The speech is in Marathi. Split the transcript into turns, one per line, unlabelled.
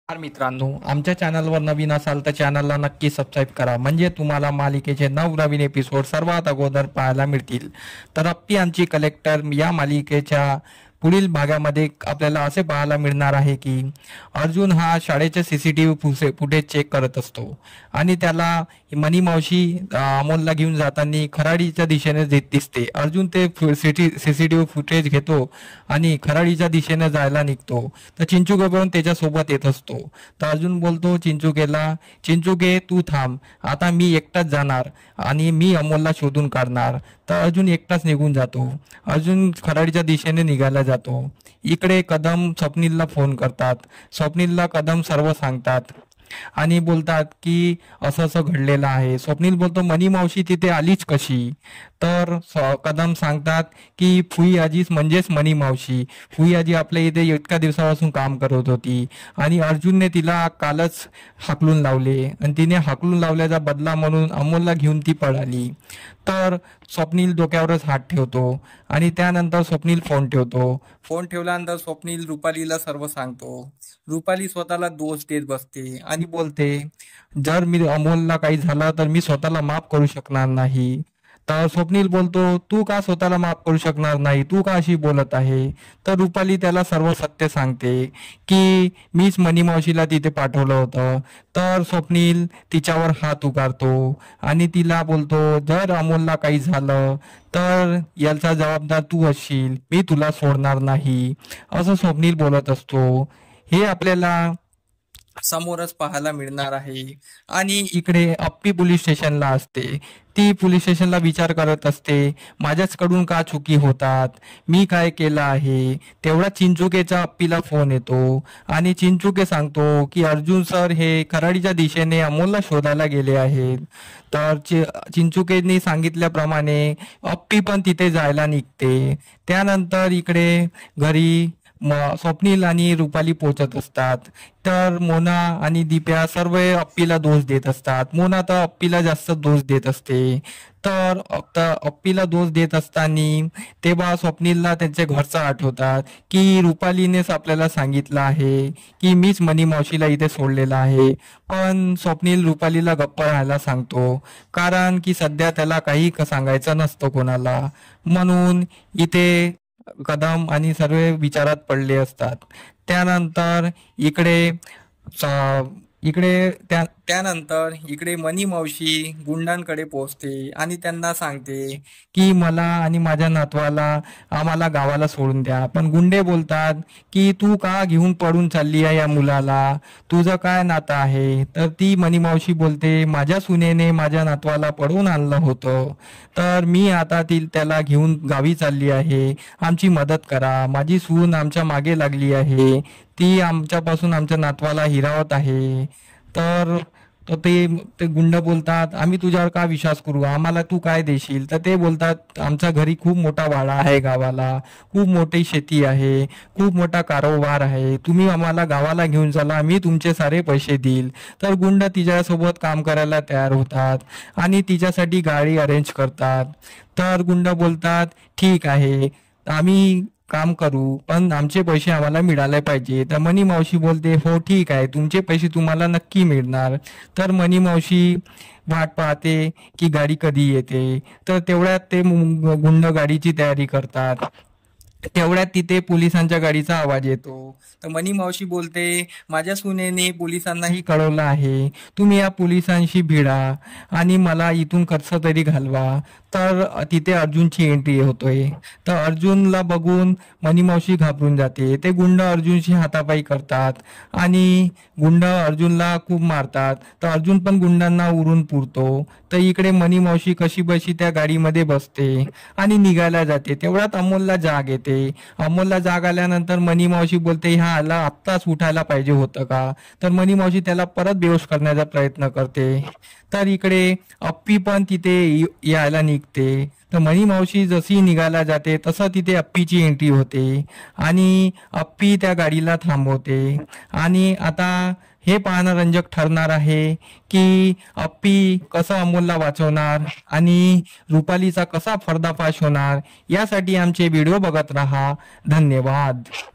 नमस्कार मित्रांनो, आमच्या चॅनलवर नवीन असाल तर चॅनलला नक्की सबस्क्राईब करा, म्हणजे तुम्हाला मालिकेचे नवनवीन एपिसोड सर्वात अगोदर पाहायला मिळतील. तर अप्पी यांची कलेक्टर या मालिकेच्या पुढील भागामध्ये आपल्याला असे पाहायला मिळणार आहे की अर्जुन हा शाळेचे सीसीटीव्ही फुटेज चेक करत असतो आणि त्याला मनी मावशी अमोलला घेऊन जाताना खराडीच्या दिशेने दिसते. अर्जुन ते सीसीटीव्ही फुटेज घेतो आणि खराडीच्या दिशेने जायला निघतो. तर चिंचुके पण त्याच्यासोबत येत असतो. तर अर्जुन बोलतो चिंचुकेला, चिंचुके तू थांब, आता मी एकटाच जाणार आणि मी अमोलला शोधून काढणार. तर अर्जुन एकटाच निघून जातो. अर्जुन खराडीच्या दिशेने निघायला जातो. इकडे कदम स्वप्नीलला फोन करतात. स्वप्नीलला कदम सर्व सांगतात आणि बोलतात की असं असं घडलेलं आहे. स्वप्नील बोलतो मनी मावशी तिथे आलीच कशी? तर कदम सांगतात की फुई आजीच म्हणजेच मनी मावशी. फुई आजी आपल्या इथे इतक्या दिवसापासून काम करत होती आणि अर्जुनने तिला कालच हाकलून लावले आणि तिने हाकलून लावल्याचा बदला म्हणून अमोलला घेऊन ती पळाली. तर स्वप्नील डोक्यावरच हात ठेवतो आणि त्यानंतर स्वप्नील फोन ठेवतो. फोन ठेवल्यानंतर स्वप्नील रुपालीला सर्व सांगतो. रुपाली स्वतःला दोष देत बसते आणि बोलते जर मी अमोलला काही झालं तर मी स्वतःला माफ करू शकणार नाही. तर स्वप्नील बोलतो तू का स्वतःला माफ करू शकणार नाही, तू का अशी बोलत आहे? तर रुपाली त्याला सर्व सत्य सांगते की मीच मनी मावशीला तिथे पाठवलं होतं. तर स्वप्नील तिच्यावर हात उगारतो आणि तिला बोलतो जर अमोलला काही झालं तर याचा जबाबदार तू असशील, मी तुला सोडणार नाही, असं स्वप्नील बोलत असतो. हे आपल्याला समोरच पाहायला मिळणार आहे. आणि इकडे अप्पी पोलीस स्टेशनला असते. ती पोलीस स्टेशनला विचार करत असते माझ्याचकडून का चुकी होतात, मी काय केलं आहे. तेवढा चिंचुकेचा अप्पीला फोन येतो आणि चिंचुके सांगतो की अर्जुन सर हे खराडीच्या दिशेने अमोलला शोधायला गेले आहेत. तर चिंचुकेने सांगितल्याप्रमाणे अप्पी पण तिथे जायला निघते. त्यानंतर इकडे घरी स्वप्नील आणि रुपाली पोचत असतात. तर मोना आणि दिप्या सर्व अप्पीला दोष देत असतात. मोना तर अप्पीला जास्त दोष देत असते. तर अप्पीला दोष देत असताना तेव्हा स्वप्नीलला त्यांचे घरचं आठवतात की रुपालीनेच आपल्याला सांगितलं आहे की मीच मनी मावशीला इथे सोडलेलं आहे. पण स्वप्नील रुपालीला गप्प राहायला सांगतो, कारण की सध्या त्याला काही सांगायचं नसतं कोणाला. म्हणून इथे कदम आणि सर्व विचारात पडले असतात. त्यानंतर इकडे त्यानंतर इकडे मनी मावशी गुंडांकडे पोहोचते आणि त्यांना सांगते की मला आणि माझ्या नातवाला आम्हाला गावाला सोडून द्या. पण गुंडे बोलतात की तू का घेऊन पळून चालली आहे या मुलाला, तुझं काय नातं आहे? तर ती मनी मावशी बोलते माझ्या सुनेने माझ्या नातवाला पळवून आणलं होतं, तर मी आता त्याला घेऊन गावी चालली आहे, आमची मदत करा. माझी सून आमच्या मागे लागली आहे, ती आमच्यापासून आमच्या नातवाला हिरावत आहे. तर ते गुंड बोलतात आम्ही तुझ्यावर का विश्वास करू, आम्हाला तू काय देशील? तर ते बोलतात आमच्या घरी खूप मोठा वाडा आहे, गावाला खूप मोठी शेती आहे, खूप मोठा कारोबार आहे, तुम्ही आम्हाला गावाला घेऊन चला, मी तुमचे सारे पैसे देईल. तर गुंड तिच्यासोबत काम करायला तयार होतात आणि तिच्यासाठी गाडी अरेंज करतात. तर गुंड बोलतात ठीक आहे आम्ही काम करू, पण आमचे पैसे आम्हाला मिळाले पाहिजे. तर मनी मावशी बोलते हो ठीक आहे, तुमचे पैसे तुम्हाला नक्की मिळणार. तर मनी मावशी वाट पाहते की गाडी कधी येते. तर तेवढ्यात ते गुंड गाडीची तयारी करतात. तेवढ्यात तिथे पोलिसांच्या गाडीचा आवाज येतो. तर मनी मावशी बोलते माझ्या सुनेने पोलिसांनाही कळवलं आहे, तुम्ही या पोलिसांशी भिडा आणि मला इथून कसं तरी घालवा. तर तिथे अर्जुनची एंट्री होतोय. तर अर्जुनला बघून मनी मावशी घाबरून जाते. ते गुंड अर्जुनशी हातापाई करतात आणि गुंड अर्जुनला खूप मारतात. तर अर्जुन पण गुंडांना उरून पुरतो. तर इकडे मनी मावशी कशी बशी त्या गाडीमध्ये बसते आणि निघायला जाते. तेवढ्यात अमोलला जाग येते. अमोलला जाग आल्यानंतर मनी मावशी बोलते ह्या आला आत्ताच उठायला पाहिजे होतं का? तर मनी मावशी त्याला परत बेहोश करण्याचा प्रयत्न करते. तर इकडे अप्पी पण तिथे यायला निघते. तर मनी मावशी जशी निघायला जाते तसं तिथे अप्पीची एंट्री होते आणि अप्पी त्या गाडीला थांबवते. आणि आता हे पाहणं रंजक ठरणार आहे की अप्पी कसं अमोलला वाचवणार आणि रुपालीचा कसा पर्दाफाश होणार. यासाठी आमचे व्हिडिओ बघत राहा. धन्यवाद.